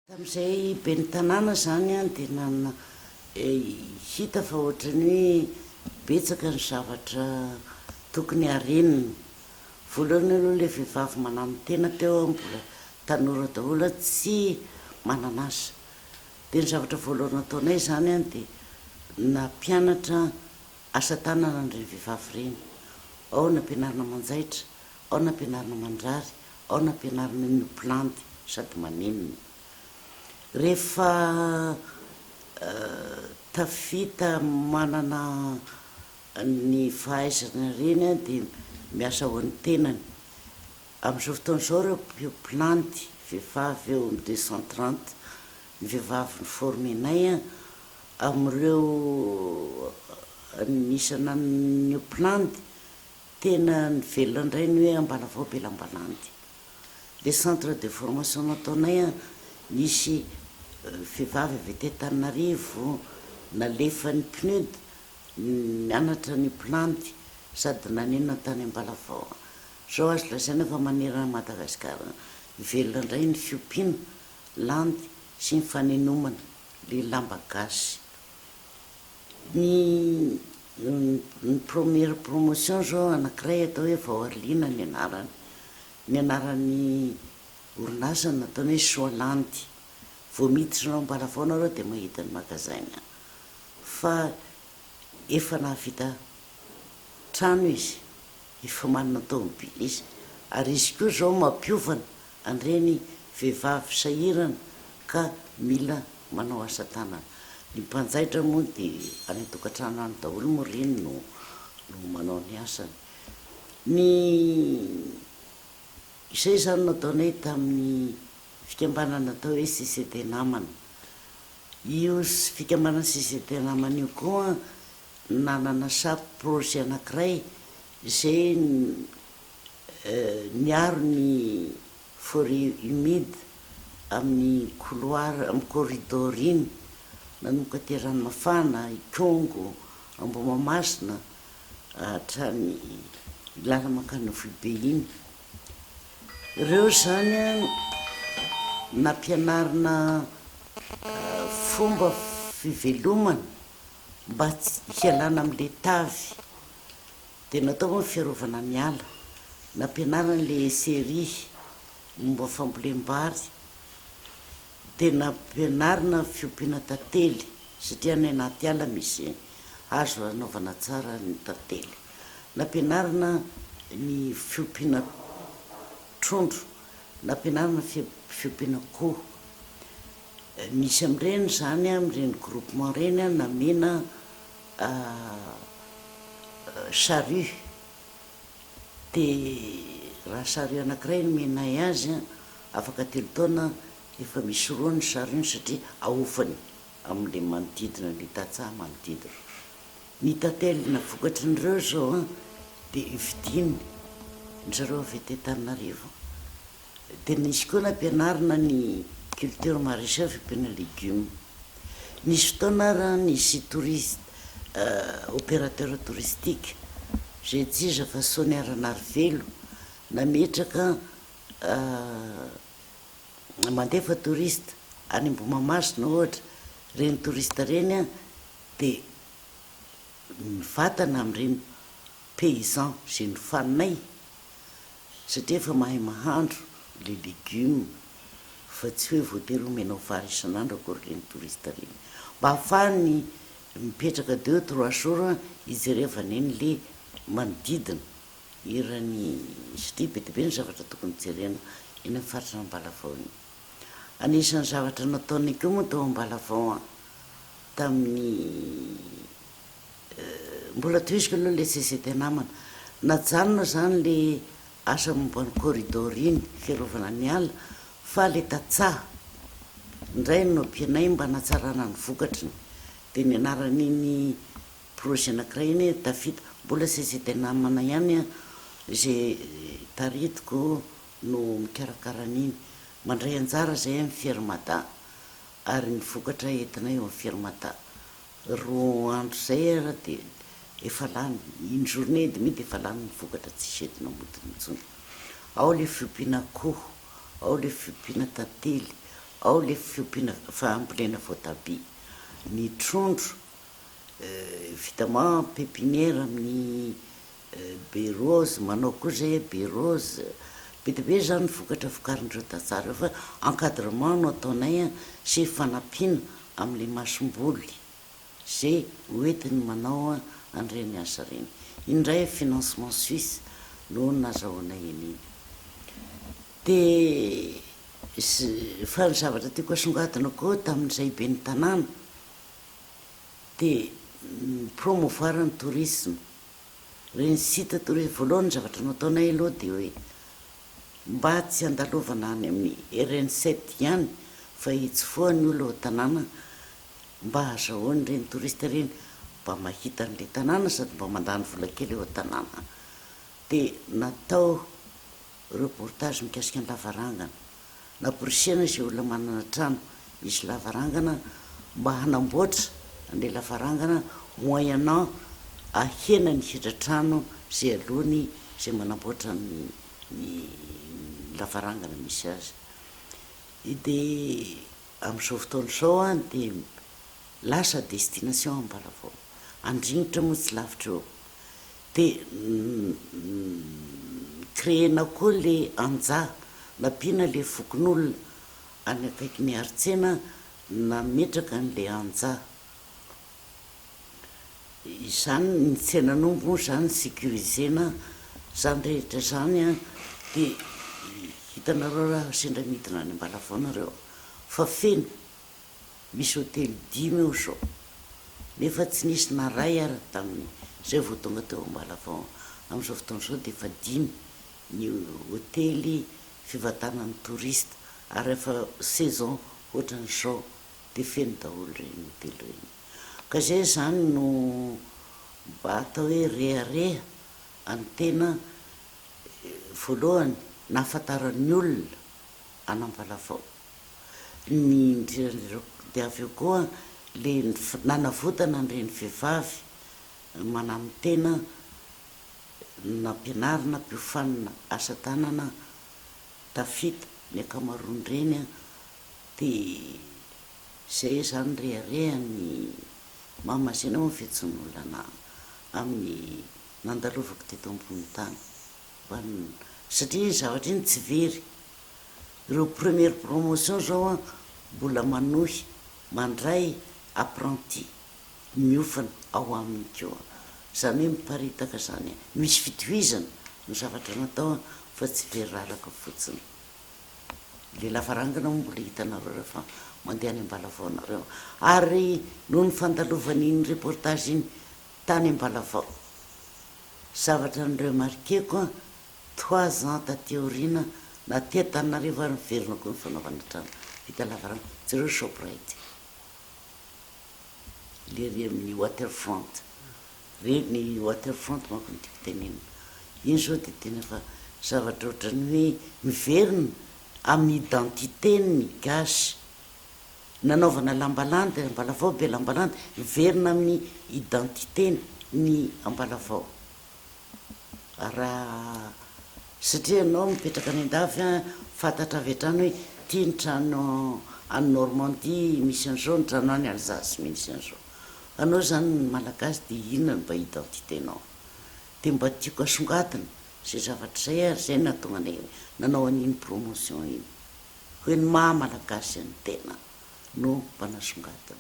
Tamin'izay be ny tanàna zany a dia nanana hita fa ohatran'ny hoe betsaka ny zavatra tokony harenina. Voalohany aloha ilay vehivavy manano tena teo mbola tanora daholo tsy manana azy. Dia ny zavatra voalohany ataonay zany a dia nampianatra asa tanana an'ireny vehivavy ireny. Ao nampianarina manjaitra, ao nampianarina mandrary, ao nampianarina mioplanty sady manenina. Rehefa tafita manana ny fahaizana ireny a dia miasa ho an'ny tenany. Amin'izao fotoan'izao ireo mioplanty vehivavy eo amin'ny 230 ny vehivavy niformenay a amin'ireo nisana mioplanty tena nivelona indray ny hoe Ambalavao Belambalandy. Le centre de formation nataonay a nisy vehivavy avy aty Antananarivo nalefa ny PNUD nianatra ny planty sady nanenina tany Ambalavao. Zao azo lazaina fa manerana Madagasikara velona indray ny fiompiana landy sy ny fanenomana le lamba gasy. Ny première promotion zao anankiray atao hoe Vaoarlina ny anarany. Ny anaran'ny orinasa nataony hoe Soalandy. Vao miditra anao Ambalavao nareo dia mahita ny magazaina. Fa efa nahavita trano izy, efa manana tômôbila izy, ary izy koa zao mampiovana an'ireny vehivavy sahirana ka mila manao asa tanana. Ny mpanjaitra moa dia any an-tokantrano any daholo moa ireny no manao ny asany. Izay zany nataonay tamin'ny fikambanana atao hoe CCD namana. Io fikambanana CCD namana io koa nanana projet anankiray izay niaro ny forêt humide amin'ny couloir, amin'ny corridor iny, nanomboka aty Ranomafana, Ikongo, Ambomamasina hatrany lala mankany Vohibe iny. Ireo zany nampianarina fomba fivelomana mba tsy hialana amin'ilay tavy. Dia natao moa fiarovana ny ala. Nampianarina le série momba fambolem-bary. Dia nampianarina fiompiana tantely satria any anaty ala misy azo anaovana tsara ny tantely. Nampianarina ny fiompiana trondro, nampianarina fiompiana koho. Misy amin'ireny zany amin'ireny groupement ireny namena charrue. Dia raha charrue anankiray nomenay azy afaka 3 taona efa misy roa ny charrue satria ahofany amin'ilay manodidina ny tantsaha manodidina. Ny tantely navokatry n'ireo zao dia ividiny ny zareo avy aty Antananarivo. Dia nisy koa nampianarina ny culture maraîchère fiompiana légume. Nisy fotoana raha nisy touriste opérateur touristique zay jiza fa Sonia Ranarivelo nametraka mandefa touriste any Ambomamasina ohatra. Reny touriste reny dia mivatana amin'ireny paysan zay nofanay satria efa mahay mahandro le légume fa tsy hoe voatery omenao vary isan'andro akory reny touriste reny, mba ahafahany mipetraka 2-3 jours ijerevana eny le manodidina irany satria be dia be ny zavatra tokony jerena eny amin'ny faritra Ambalavao iny. Anisan'ny zavatra nataonay koa moa tao Ambalavao tamin'ny mbola tohiziko aloha le CCD namana, najanona zany le asa momba ny corridor iny fiarovana ny ala, fa le tantsaha indray no ampianay mba hanatsarana ny vokatriny. Dia ny anaran'iny projet anankiray iny tafita mbola CCD namana ihany izay taritiko no mikarakara an'iny. Mandray anjara zay amin'ny Fermata ary ny vokatra entinay eo amin'ny Fermata. 2 andro zay dia efa lany, une journée et demie dia efa lany ny vokatra tsy entina modiny intsony. Ao le fiompiana koho, ao le fiompiana tantely, ao le fahambolena voatabia, ny trondro vitamment pépinière amin'ny berose, manao koa zay berose, be de be zany vokatra vokarindreo datsara fa encadrement no ataonay sy fanampiana am'le masomboly zay hoentiny manao an'ireny asa reny. Indray financement suisse no nazahoanay an'iny. De fa ny zavatra tiako asongadina koa tamin'izay be ny tanàna de promouvoir ny tourisme, reny site tourisme. Voalohany zavatra nataonay aloha de hoe mba tsy andalovana any amin'ny RN7 ihany fa itsy foa ny olo ao tanàna mba azahoany reny touriste reny mba mahita an'le tanàna sady mba mandany vola kely eo tanàna. De natao reportage mikasika ny lavarangana, naporisiana zay olona manana trano misy lavarangana mba hanamboatra an'le lavarangana moyennant ahena ny hidra-trano zay alohany zay manamboatra ny lavarangana misy azy. De amin'izao fotoana zao de lasa destination Ambalavao, andringitra moa tsy lavitra eo. De créena koa le anja, nampiana le fokon'olona any akaiky ny Aritsena nametraka an'le anja. Izany ny tsenanombo zany sécurisena zany rehetra zany de hitanareo raha sendra midina any Ambalavao nareo fa feno, misy hôtely 5 eo zao nefa tsy nisy na ray ary taminy zay vao tonga teo Ambalavao. Amin'izao fotoana zao de efa 5 ny hôtely fivatanan'ny touriste ary efa saison ohatran'izao de feno daholo reny hôtely reny. Ka zay zany no mba atao hoe rehareha any tena voalohany nahafantaran'ny olona any Ambalavao ny de avy eo koa le nanavotana an'ireny vehivavy manamy tena nampianarina mpihofanina asa tanana tafita ny akamaroany reny de zay zany rehareha ny mahamasina moa fihetson'olona amin'ny nandalovako teto ambony tany satria zavatra iny tsy very. Ireo première promotion zao mbola manohy mandray apprenti miofana ao aminy keo, zany hoe miparitaka zany, misy fitohizana no zavatra natao fa tsy very raraka fotsiny. Le lavarangana mbola hitanareo rehefa mandeha any Ambalavao nareo. Ary noho ny fandalovan'iny reportage iny tany Ambalavao, zavatra ny remarqueko 3 ans taty aoriana na ty Antananarivo ary miverina koa ny fanaovana trano vita lavarangana, jereo Shoprite le ry amin'ny waterfront reny waterfront manko ny tiako tenenina. Iny zao de tena fa zavatra ohatrany hoe miverina amin'ny identitény gasy, nanaovana lambalandy Ambalavao be lambalandy miverina amin'ny identitény ny Ambalavao. Raha satria anao mipetraka any an-davy fantatra avy hatrany hoe ty ny trano any Normandie misy an'izao, ny trano any Alsace misy an'izao. Anao zany malagasy de inona mba identiténao. De mba tiako asongadina zay zavatra zay ary zay nahatonga anay nanao an'iny promotion iny hoe ny maha malagasy any tena no mba nasongadina.